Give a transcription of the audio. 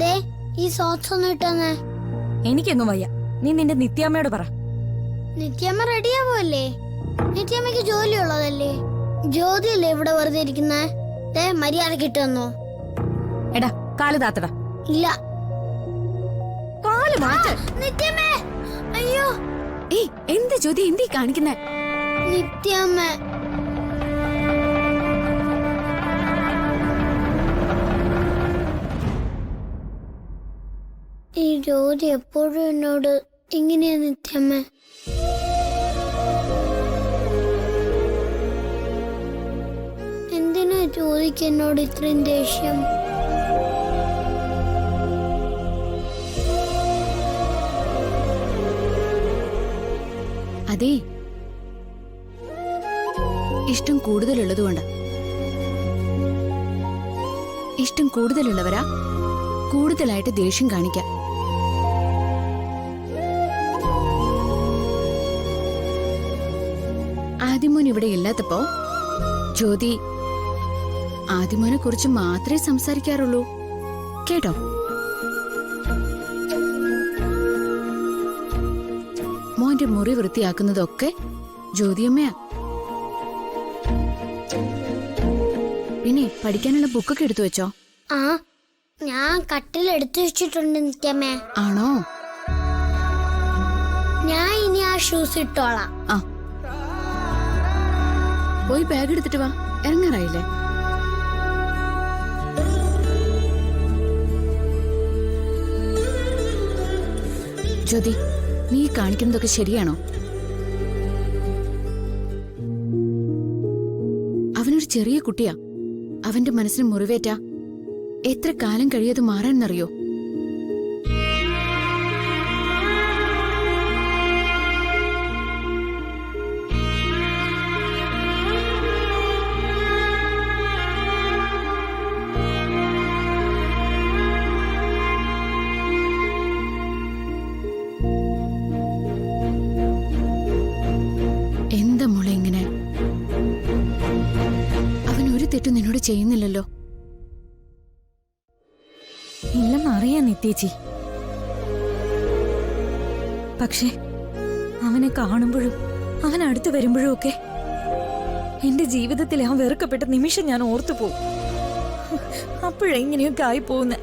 ദേ ഈ സോക്സ് ഒന്ന് ഇട്ടെന്ന്. എനിക്കെങ്ങും വയ്യ. നീ നിന്റെ നിത്യാമ്മയോട് പറ. നിത്യാമ്മ റെഡിയാവല്ലേ? നിത്യാമ്മക്ക് ജോലിയുള്ളതല്ലേ? ജ്യോതിയല്ലേ ഇവിടെ വെറുതെ ഇരിക്കുന്നേ? ദേ മര്യാദ കിട്ടുന്നോ? എടാ കാല് താത്തടാ. ഇല്ല, കാല് മാറ്റ്. നിത്യാമ്മേ, അയ്യോ. ഏയ് എന്ത് ജ്യോതി എന്തീ കാണിക്കുന്നേ? നിത്യാമ്മ ഈ ജ്യോതി എപ്പോഴും എന്നോട് ഇങ്ങനെയാ. നിത്യാമ്മ എന്തിനാ ജ്യോതിക്ക് എന്നോട് ഇത്രയും ദേഷ്യം? അതെ, ഇഷ്ടം കൂടുതലുള്ളതുകൊണ്ട്. ഇഷ്ടം കൂടുതലുള്ളവരാ കൂടുതലായിട്ട് ദേഷ്യം കാണിക്കാം. ആദിമോൻ ഇവിടെ ഇല്ലാത്തപ്പോ ജ്യോതി ആദിമോനെ കുറിച്ച് മാത്രമേ സംസാരിക്കാറുള്ളൂ. കേട്ടോ? മോന്റെ മുറി വൃത്തിയാക്കുന്നതൊക്കെ ജ്യോതിയമ്മയാ. പിന്നെ പഠിക്കാനുള്ള ബുക്കൊക്കെ എടുത്തു വെച്ചോ? ആ, ഞാൻ കട്ടിൽ എടുത്തു വെച്ചിട്ടുണ്ട് നിത്യാമ്മേ. ആണോ? ഞാൻ ഇനി ആ ഷൂസ് ഇട്ടോളാം. ആ, പോയി ബാഗ് എടുത്തിട്ട് വാ. ഇറങ്ങാറായില്ലേ? ജ്യോതി, നീ കാണിക്കുന്നതൊക്കെ ശരിയാണോ? അവനൊരു ചെറിയ കുട്ടിയാ. അവന്റെ മനസ്സിന് മുറിവേറ്റ എത്ര കാലം കഴിയാതെ മാറാനെന്നറിയോ? എന്താ മോളെ ഇങ്ങനെ? അവൻ ഒരു തെറ്റും നിന്നോട് ചെയ്യുന്നില്ലല്ലോ. ഇല്ലെന്നറിയാ നിത്യേച്ചി. പക്ഷേ അവനെ കാണുമ്പോഴും അവൻ അടുത്ത് വരുമ്പോഴും ഒക്കെ എന്റെ ജീവിതത്തിലെ ആ വെറുക്കപ്പെട്ട നിമിഷം ഞാൻ ഓർത്തു പോകും. അപ്പോഴെങ്ങനെയൊക്കെ ആയി പോകുന്നേ.